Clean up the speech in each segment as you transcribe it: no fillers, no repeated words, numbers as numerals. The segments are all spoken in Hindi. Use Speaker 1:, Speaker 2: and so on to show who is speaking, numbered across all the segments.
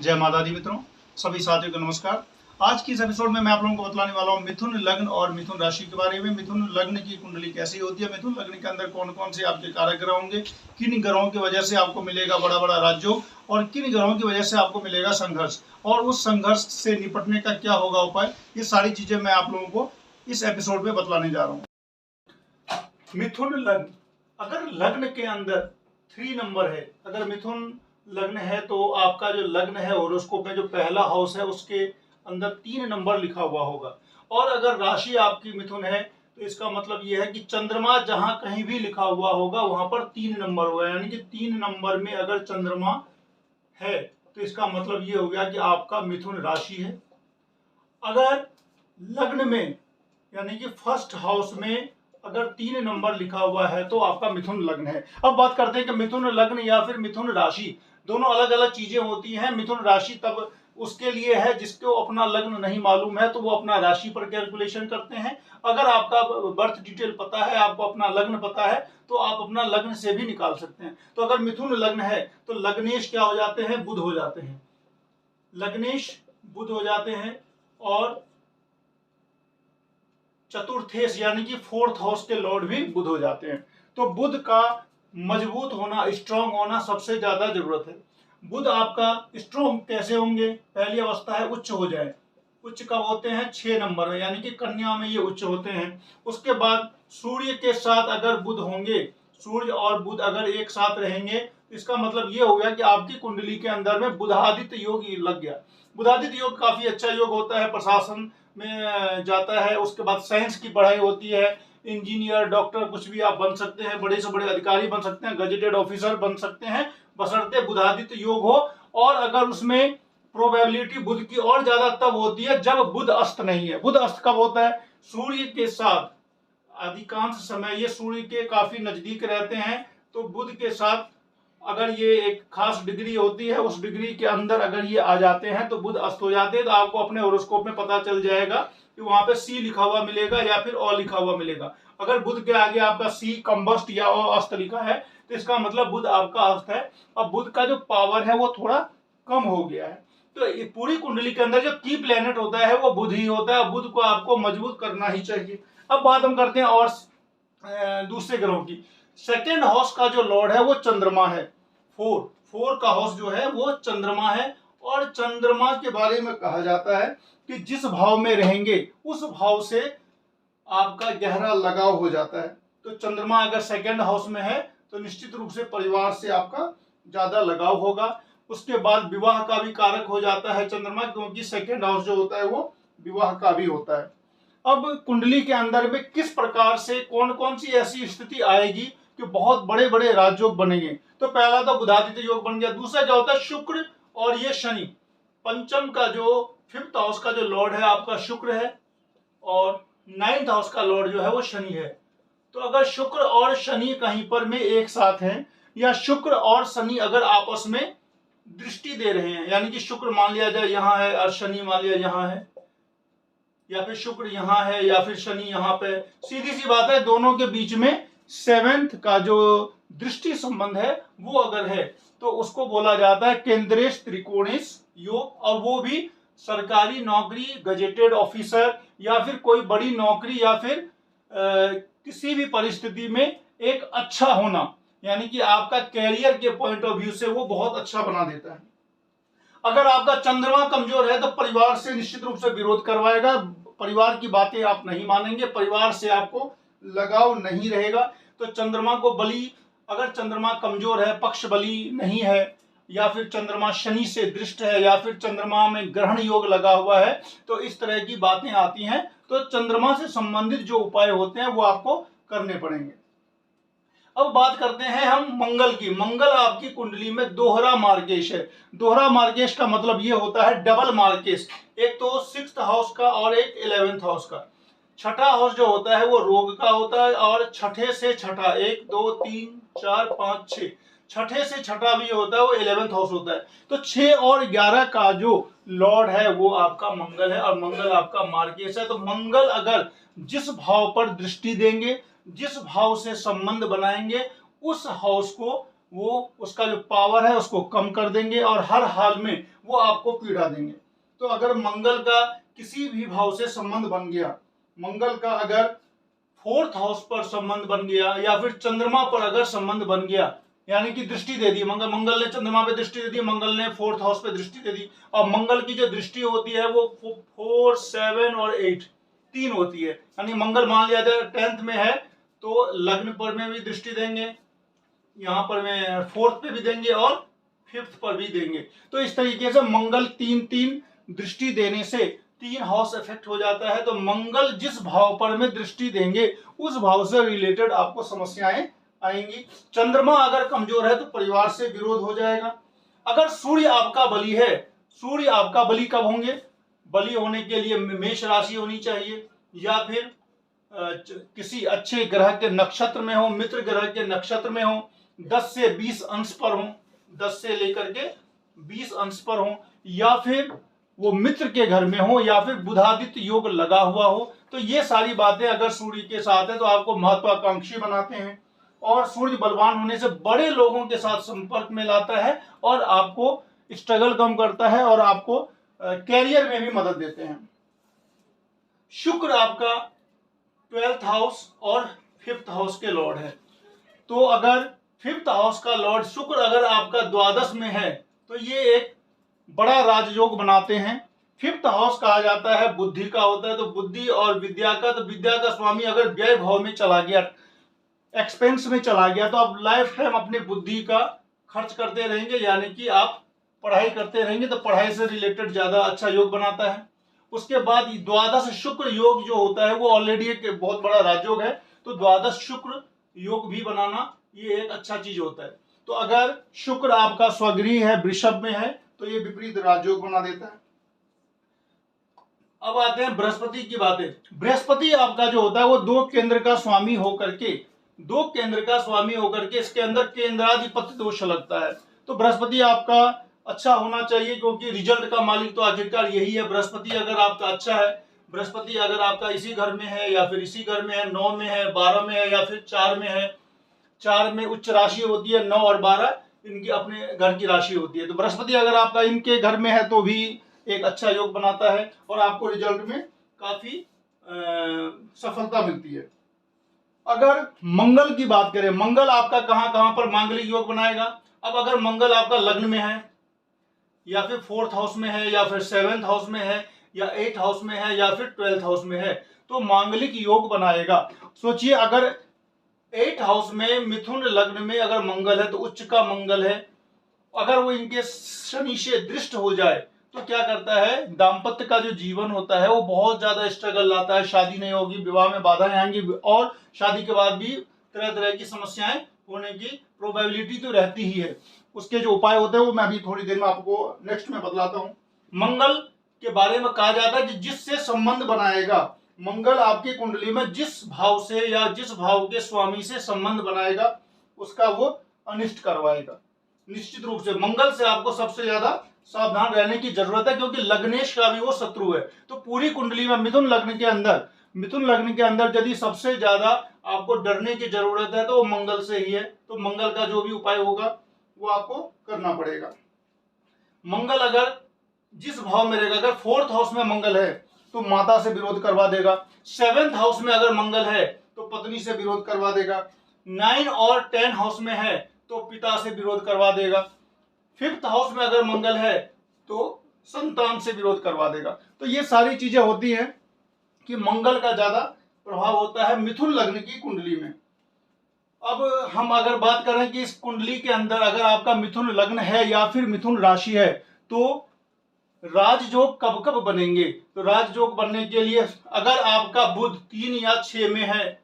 Speaker 1: जय माता दी मित्रों, सभी साथियों को नमस्कार। आज की इस एपिसोड में मैं आप लोगों को बतलाने वाला हूं मिथुन लग्न और मिथुन राशि के बारे में। मिथुन लग्न की कुंडली कैसी होती है, मिथुन लग्न के अंदर कौन कौन से आपके कारक ग्रह होंगे, किन ग्रहों की वजह से आपको मिलेगा बड़ा बड़ा राजयोग और किन ग्रहों की वजह से आपको मिलेगा संघर्ष, और उस संघर्ष से निपटने का क्या होगा उपाय, ये सारी चीजें मैं आप लोगों को इस एपिसोड में बतलाने जा रहा हूँ। मिथुन लग्न, अगर लग्न के अंदर 3 नंबर है, अगर मिथुन लग्न है तो आपका जो लग्न है होरोस्कोप में जो पहला हाउस है उसके अंदर 3 नंबर लिखा हुआ होगा। और अगर राशि आपकी मिथुन है तो इसका मतलब यह है कि चंद्रमा जहां कहीं भी लिखा हुआ होगा वहां पर 3 नंबर होगा, यानी कि 3 नंबर में अगर चंद्रमा है तो इसका मतलब यह हो गया कि आपका मिथुन राशि है। अगर लग्न में यानी कि फर्स्ट हाउस में अगर 3 नंबर लिखा हुआ है तो आपका मिथुन लग्न है। अब बात करते हैं कि मिथुन लग्न या फिर मिथुन राशि, दोनों अलग अलग चीजें होती हैं। मिथुन राशि तब उसके लिए है जिसको अपना लग्न नहीं मालूम है तो वो अपना राशि पर कैलकुलेशन करते हैं। अगर आपका बर्थ डिटेल पता है, आपको अपना लग्न पता है, तो आप अपना लग्न से भी निकाल सकते हैं। तो अगर मिथुन लग्न है तो लग्नेश क्या हो जाते हैं, बुध हो जाते हैं। लग्नेश बुध हो जाते हैं और चतुर्थेश यानी कि 4th हाउस के लॉर्ड भी बुध हो जाते हैं। तो बुध का मजबूत होना, स्ट्रांग होना सबसे ज्यादा जरूरत है। बुध आपका स्ट्रांग कैसे होंगे, पहली अवस्था है उच्च हो जाए। उच्च कब होते हैं, 6 नंबर में, यानी कि कन्या में ये उच्च होते हैं। उसके बाद सूर्य के साथ अगर बुध होंगे, सूर्य और बुध अगर एक साथ रहेंगे तो इसका मतलब ये हो गया कि आपकी कुंडली के अंदर में बुधादित्य योग लग गया। बुधादित्य योग काफी अच्छा योग होता है, प्रशासन में जाता है, उसके बाद साइंस की पढ़ाई होती है, इंजीनियर, डॉक्टर, कुछ भी आप बन सकते हैं, बड़े से बड़े अधिकारी बन सकते हैं, गजेटेड ऑफिसर बन सकते हैं, बशर्ते बुधादित्य योग हो। और अगर उसमें प्रोबेबिलिटी बुध की और ज्यादा तब होती है जब बुध अस्त नहीं है। बुध अस्त कब होता है, सूर्य के साथ अधिकांश समय ये सूर्य के काफी नजदीक रहते हैं, तो बुध के साथ अगर ये एक खास डिग्री होती है, उस डिग्री के अंदर अगर ये आ जाते हैं तो बुध अस्त हो जाते हैं। तो आपको अपने होरोस्कोप में पता चल जाएगा कि वहां पे सी लिखा हुआ मिलेगा या फिर ओ लिखा हुआ मिलेगा। अगर बुध के आगे आपका सी कंबस्ट या ओ अस्त लिखा है तो इसका मतलब बुध आपका अस्त है। अब बुध का जो पावर है वो थोड़ा कम हो गया है। तो पूरी कुंडली के अंदर जो की प्लेनेट होता है वो बुध ही होता है। बुध को आपको मजबूत करना ही चाहिए। अब बात हम करते हैं और दूसरे ग्रहों की। सेकेंड हाउस का जो लॉर्ड है वो चंद्रमा है। फोर का हाउस जो है वो चंद्रमा है। और चंद्रमा के बारे में कहा जाता है कि जिस भाव में रहेंगे उस भाव से आपका गहरा लगाव हो जाता है। तो चंद्रमा अगर सेकेंड हाउस में है तो निश्चित रूप से परिवार से आपका ज्यादा लगाव होगा। उसके बाद विवाह का भी कारक हो जाता है चंद्रमा, क्योंकि सेकेंड हाउस जो होता है वो विवाह का भी होता है। अब कुंडली के अंदर में किस प्रकार से कौन कौन सी ऐसी स्थिति आएगी कि बहुत बड़े बड़े राजयोग बनेंगे। तो पहला तो बुधादित्य योग बन गया। दूसरा क्या होता है, शुक्र और ये शनि। पंचम का जो 5th हाउस का जो लॉर्ड है आपका शुक्र है और 9th हाउस का लॉर्ड जो है वो शनि है। तो अगर शुक्र और शनि कहीं पर में एक साथ हैं, या शुक्र और शनि अगर आपस में दृष्टि दे रहे हैं, यानी कि शुक्र मान लिया जाए यहां है और शनि मान लिया यहां है, या फिर शुक्र यहां है या फिर शनि यहां पे, सीधी सी बात है दोनों के बीच में 7th का जो दृष्टि संबंध है वो अगर है तो उसको बोला जाता है केंद्रेश त्रिकोणेश योग। और वो भी सरकारी नौकरी, गजेटेड ऑफिसर या फिर कोई बड़ी नौकरी या फिर किसी भी परिस्थिति में एक अच्छा होना, यानी कि आपका कैरियर के पॉइंट ऑफ व्यू से वो बहुत अच्छा बना देता है। अगर आपका चंद्रमा कमजोर है तो परिवार से निश्चित रूप से विरोध करवाएगा, परिवार की बातें आप नहीं मानेंगे, परिवार से आपको लगाव नहीं रहेगा। तो चंद्रमा को बली, अगर चंद्रमा कमजोर है, पक्ष बली नहीं है, या फिर चंद्रमा शनि से दृष्ट है, या फिर चंद्रमा में ग्रहण योग लगा हुआ है, तो इस तरह की बातें आती हैं। तो चंद्रमा से संबंधित जो उपाय होते हैं वो आपको करने पड़ेंगे। अब बात करते हैं हम मंगल की। मंगल आपकी कुंडली में दोहरा मार्गेश है। दोहरा मार्गेश का मतलब ये होता है डबल मार्गेश, एक तो 6th हाउस का और एक 11th हाउस का। छठा हाउस जो होता है वो रोग का होता है, और छठे से छठा 1 2 3 4 5 6, छठे से छठा भी होता है वो 11th हाउस होता है। तो 6 और 11 का जो लॉर्ड है वो आपका मंगल है, और मंगल आपका मार्गेश है। तो मंगल अगर जिस भाव पर दृष्टि देंगे, जिस भाव से संबंध बनाएंगे, उस हाउस को वो उसका जो पावर है उसको कम कर देंगे और हर हाल में वो आपको पीड़ा देंगे। तो अगर मंगल का किसी भी भाव से संबंध बन गया, मंगल का अगर फोर्थ हाउस पर संबंध बन गया या फिर चंद्रमा पर अगर संबंध बन गया, यानी कि दृष्टि दे दी, मंगल ने चंद्रमा पे दृष्टि दे दी, मंगल ने फोर्थ हाउस पे दृष्टि दे दी। और मंगल की जो दृष्टि होती है वो 4, 7 और 8 3 होती है। यानी मंगल मान लिया जाए 10th में है तो लग्न पर में भी दृष्टि देंगे, यहाँ पर में 4th पे भी देंगे और 5th पर भी देंगे। तो इस तरीके से मंगल 3 दृष्टि देने से 3 हाउस इफेक्ट हो जाता है। तो मंगल जिस भाव पर में दृष्टि देंगे उस भाव से रिलेटेड आपको समस्याएं आएंगी। चंद्रमा अगर कमजोर है तो परिवार से विरोध हो जाएगा। अगर सूर्य आपका बली है, सूर्य आपका बली कब होंगे? बली होने के लिए मेष राशि होनी चाहिए या फिर किसी अच्छे ग्रह के नक्षत्र में हो, मित्र ग्रह के नक्षत्र में हो, 10 से 20 अंश पर हो, 10 से लेकर के 20 अंश पर हो, या फिर वो मित्र के घर में हो, या फिर बुधादित्य योग लगा हुआ हो। तो ये सारी बातें अगर सूर्य के साथ है तो आपको महत्वाकांक्षी बनाते हैं। और सूर्य बलवान होने से बड़े लोगों के साथ संपर्क में लाता है और आपको स्ट्रगल कम करता है और आपको कैरियर में भी मदद देते हैं। शुक्र आपका 12th हाउस और 5th हाउस के लॉर्ड है। तो अगर 5th हाउस का लॉर्ड शुक्र अगर आपका द्वादश में है तो ये एक बड़ा राजयोग बनाते हैं। 5th हाउस कहा जाता है बुद्धि का होता है, तो बुद्धि और विद्या का, तो विद्या का स्वामी अगर व्यय भाव में चला गया, एक्सपेंस में चला गया, तो आप लाइफ टाइम अपनी बुद्धि का खर्च करते रहेंगे, यानी कि आप पढ़ाई करते रहेंगे तो पढ़ाई से रिलेटेड ज्यादा अच्छा योग बनाता है। उसके बाद द्वादश शुक्र योग जो होता है वो ऑलरेडी एक बहुत बड़ा राजयोग है, तो द्वादश शुक्र योग भी बनाना ये एक अच्छा चीज होता है। तो अगर शुक्र आपका स्वगृह है, वृषभ में है, तो ये विपरीत राजयोग बना देता है। अब आते हैं बृहस्पति की बातें। बृहस्पति आपका जो होता है वो 2 केंद्र का स्वामी होकर के इसके अंदर केंद्राधिपत्य दोष लगता है। तो बृहस्पति आपका अच्छा होना चाहिए क्योंकि रिजल्ट का मालिक तो आखिरकार यही है। बृहस्पति अगर आपका अच्छा है, बृहस्पति अगर आपका इसी घर में है या फिर इसी घर में है, 9 में है, 12 में है या फिर 4 में है, 4 में उच्च राशि होती है, 9 और 12 इनकी अपने घर की राशि होती है। तो बृहस्पति अगर आपका इनके घर में है तो भी एक अच्छा योग बनाता है और आपको रिजल्ट में काफी सफलता मिलती है। अगर मंगल की बात करें, मंगल आपका कहां कहां पर मांगलिक योग बनाएगा? अब अगर मंगल आपका लग्न में है या फिर 4th हाउस में है या फिर 7th हाउस में है या 8th हाउस में है या फिर 12th हाउस में है तो मांगलिक योग बनाएगा। सोचिए अगर 8th हाउस में मिथुन लग्न में अगर मंगल है तो उच्च का मंगल है, अगर वो इनके शनि से दृष्ट हो जाए तो क्या करता है, दाम्पत्य का जो जीवन होता है वो बहुत ज्यादा स्ट्रगल लाता है, शादी नहीं होगी, विवाह में बाधाएं आएंगी और शादी के बाद भी तरह तरह की समस्याएं होने की प्रोबेबिलिटी तो रहती ही है। उसके जो उपाय होते हैं वो मैं अभी थोड़ी देर में आपको नेक्स्ट में बतलाता हूँ। मंगल के बारे में कहा जाता है कि जिससे संबंध बनाएगा, मंगल आपकी कुंडली में जिस भाव से या जिस भाव के स्वामी से संबंध बनाएगा उसका वो अनिष्ट करवाएगा। निश्चित रूप से मंगल से आपको सबसे ज्यादा सावधान रहने की जरूरत है क्योंकि लग्नेश का भी वो शत्रु है। तो पूरी कुंडली में मिथुन लग्न के अंदर यदि सबसे ज्यादा आपको डरने की जरूरत है तो वो मंगल से ही है। तो मंगल का जो भी उपाय होगा वो आपको करना पड़ेगा। मंगल अगर जिस भाव में रहेगा, अगर 4th हाउस में मंगल है तो माता से विरोध करवा देगा, 7th हाउस में अगर मंगल है तो पत्नी से विरोध करवा देगा, 9 और 10 हाउस में है तो पिता से विरोध करवा देगा, 5th हाउस में अगर मंगल है तो संतान से विरोध करवा देगा। तो ये सारी चीजें होती हैं कि मंगल का ज्यादा प्रभाव होता है मिथुन लग्न की कुंडली में। अब हम अगर बात करें कि इस कुंडली के अंदर अगर आपका मिथुन लग्न है या फिर मिथुन राशि है तो राजयोग कब कब बनेंगे? तो राजयोग बनने के लिए अगर आपका बुध 3 या 6 में है,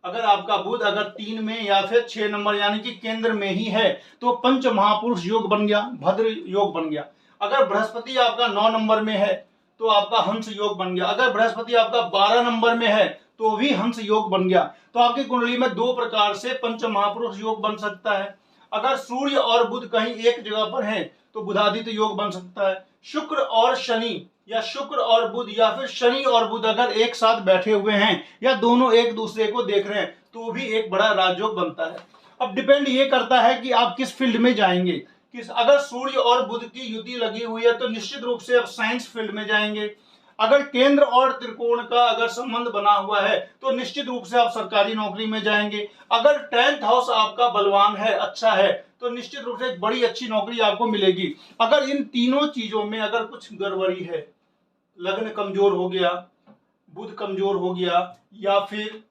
Speaker 1: अगर आपका बुध अगर 3 में या फिर 6 नंबर यानी कि केंद्र में ही है तो पंच महापुरुष योग बन गया, भद्र योग बन गया। अगर बृहस्पति आपका 9 नंबर में है तो आपका हंस योग बन गया। अगर बृहस्पति आपका 12 नंबर में है तो भी हंस योग बन गया। तो आपकी कुंडली में 2 प्रकार से पंच महापुरुष योग बन सकता है। अगर सूर्य और बुध कहीं एक जगह पर है तो बुधादित्य योग बन सकता है। शुक्र और शनि या शुक्र और बुध या फिर शनि और बुध अगर एक साथ बैठे हुए हैं या दोनों एक दूसरे को देख रहे हैं तो भी एक बड़ा राजयोग बनता है। अब डिपेंड ये करता है कि आप किस फील्ड में जाएंगे। अगर सूर्य और बुध की युति लगी हुई है तो निश्चित रूप से आप साइंस फील्ड में जाएंगे। अगर केंद्र और त्रिकोण का अगर संबंध बना हुआ है तो निश्चित रूप से आप सरकारी नौकरी में जाएंगे। अगर 10th हाउस आपका बलवान है, अच्छा है, तो निश्चित रूप से एक बड़ी अच्छी नौकरी आपको मिलेगी। अगर इन तीनों चीजों में अगर कुछ गड़बड़ी है, लग्न कमजोर हो गया, बुध कमजोर हो गया, या फिर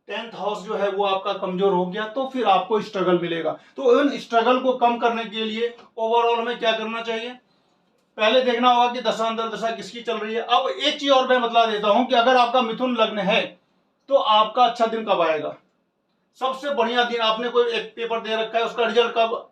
Speaker 1: 10th हाउस जो है वो आपका कमजोर हो गया, तो फिर आपको स्ट्रगल मिलेगा। तो इन स्ट्रगल को कम करने के लिए ओवरऑल में क्या करना चाहिए, पहले देखना होगा कि दशा अंतर दशा किसकी चल रही है। अब एक चीज और मैं बतला देता हूं कि अगर आपका मिथुन लग्न है तो आपका अच्छा दिन कब आएगा। सबसे बढ़िया दिन, आपने कोई एक पेपर दे रखा है, उसका रिजल्ट कब,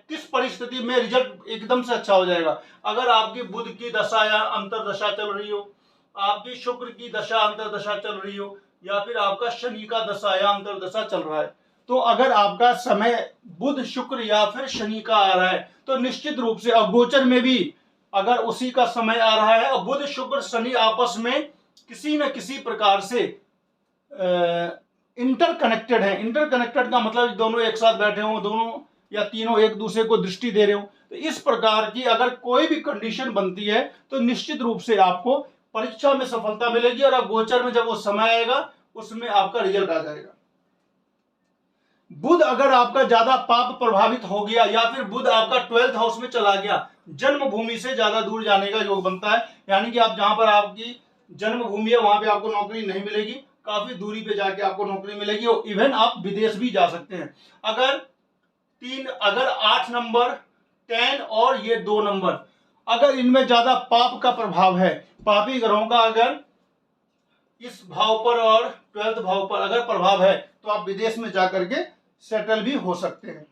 Speaker 1: किस परिस्थिति में रिजल्ट एकदम से अच्छा हो जाएगा। अगर आपकी बुध की दशा या अंतर दशा चल रही हो, आपकी शुक्र की दशा अंतर दशा चल रही हो, या फिर आपका शनि का दशा या अंतर दशा चल रहा है, तो अगर आपका समय बुध शुक्र या फिर शनि का आ रहा है तो निश्चित रूप से अगोचर में भी अगर उसी का समय आ रहा है और बुध शुक्र शनि आपस में किसी न किसी प्रकार से इंटरकनेक्टेड है। इंटरकनेक्टेड का मतलब दोनों एक साथ बैठे हों, दोनों या तीनों एक दूसरे को दृष्टि दे रहे हो, तो इस प्रकार की अगर कोई भी कंडीशन बनती है तो निश्चित रूप से आपको परीक्षा में सफलता मिलेगी और गोचर में जब वो समय आएगा उसमें आपका रिजल्ट आ जाएगा। बुध अगर आपका ज्यादा पाप प्रभावित हो गया या फिर बुध आपका 12th हाउस में चला गया, जन्मभूमि से ज्यादा दूर जाने का योग बनता है, यानी कि आप जहां पर आपकी जन्मभूमि है वहां पे आपको नौकरी नहीं मिलेगी, काफी दूरी पे जाके आपको नौकरी मिलेगी और इवन आप विदेश भी जा सकते हैं। अगर 8 नंबर 10 और ये 2 नंबर अगर इनमें ज्यादा पाप का प्रभाव है, पापी ग्रहों का अगर इस भाव पर और 12th भाव पर अगर प्रभाव है तो आप विदेश में जाकर के सेटल भी हो सकते हैं।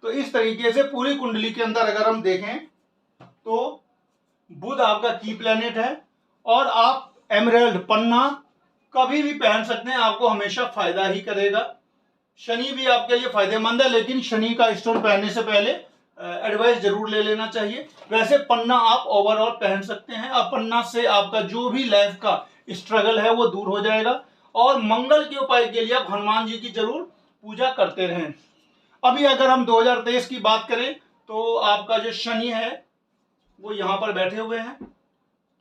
Speaker 1: तो इस तरीके से पूरी कुंडली के अंदर अगर हम देखें तो बुध आपका की प्लैनेट है और आप एमराल्ड पन्ना कभी भी पहन सकते हैं, आपको हमेशा फायदा ही करेगा। शनि भी आपके लिए फायदेमंद है, लेकिन शनि का स्टोन पहनने से पहले एडवाइस जरूर ले लेना चाहिए। वैसे पन्ना आप ओवरऑल पहन सकते हैं और पन्ना से आपका जो भी लाइफ का स्ट्रगल है वो दूर हो जाएगा। और मंगल के उपाय के लिए आप हनुमान जी की जरूर पूजा करते रहें। अभी अगर हम 2023 की बात करें तो आपका जो शनि है वो यहाँ पर बैठे हुए हैं,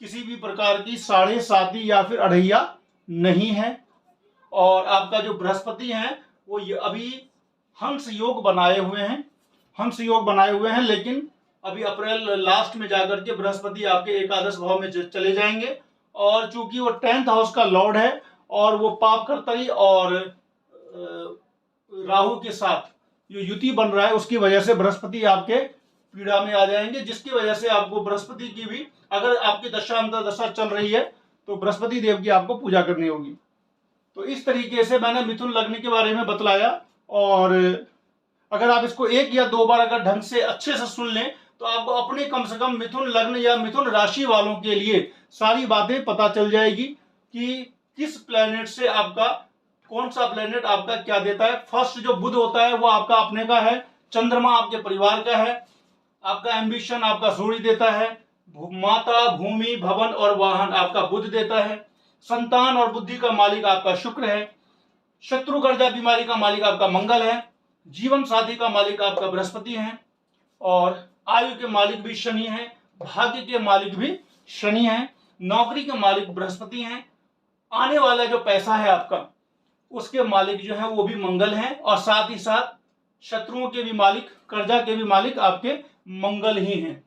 Speaker 1: किसी भी प्रकार की 7.5 या फिर अढ़ैया नहीं है। और आपका जो बृहस्पति है वो अभी हंस योग बनाए हुए हैं, लेकिन अभी अप्रैल लास्ट में जाकर के बृहस्पति आपके एकादश भाव में चले जाएंगे। और चूंकि वो 10th हाउस का लॉर्ड है और वो पाप कर्तरी और राहु के साथ जो युति बन रहा है उसकी वजह से बृहस्पति आपके पीड़ा में आ जाएंगे, जिसकी वजह से आपको बृहस्पति की भी, अगर आपकी दशा अंतर दशा चल रही है तो बृहस्पति देव की आपको पूजा करनी होगी। तो इस तरीके से मैंने मिथुन लग्न के बारे में बतलाया, और अगर आप इसको 1 या 2 बार अगर ढंग से अच्छे से सुन लें तो आपको अपने कम से कम मिथुन लग्न या मिथुन राशि वालों के लिए सारी बातें पता चल जाएगी कि किस प्लेनेट से आपका कौन सा प्लेनेट आपका क्या देता है। फर्स्ट जो बुध होता है वो आपका अपने का है, चंद्रमा आपके परिवार का है, आपका एम्बिशन आपका सूर्य देता है, माता भूमि भवन और वाहन आपका बुध देता है, संतान और बुद्धि का मालिक आपका शुक्र है, शत्रु कर्जा बीमारी का मालिक आपका मंगल है, जीवन साथी का मालिक आपका बृहस्पति है, और आयु के मालिक भी शनि है, भाग्य के मालिक भी शनि है, नौकरी के मालिक बृहस्पति हैं, आने वाला जो पैसा है आपका उसके मालिक जो है वो भी मंगल हैं, और साथ ही साथ शत्रुओं के भी मालिक, कर्जा के भी मालिक आपके मंगल ही हैं।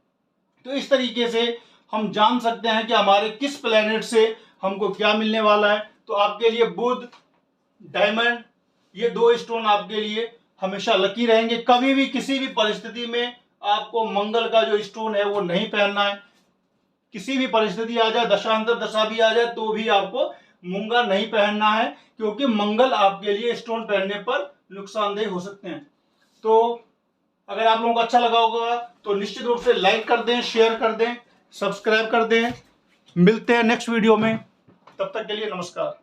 Speaker 1: तो इस तरीके से हम जान सकते हैं कि हमारे किस प्लेनेट से हमको क्या मिलने वाला है। तो आपके लिए बुध, डायमंड, ये 2 स्टोन आपके लिए हमेशा लकी रहेंगे। कभी भी किसी भी परिस्थिति में आपको मंगल का जो स्टोन है वो नहीं पहनना है। किसी भी परिस्थिति आ जाए, दशांतर दशा भी आ जाए तो भी आपको मूंगा नहीं पहनना है, क्योंकि मंगल आपके लिए स्टोन पहनने पर नुकसानदेह हो सकते हैं। तो अगर आप लोगों को अच्छा लगा होगा तो निश्चित रूप से लाइक कर दें, शेयर कर दें, सब्सक्राइब कर दें। मिलते हैं नेक्स्ट वीडियो में, तब तक के लिए नमस्कार।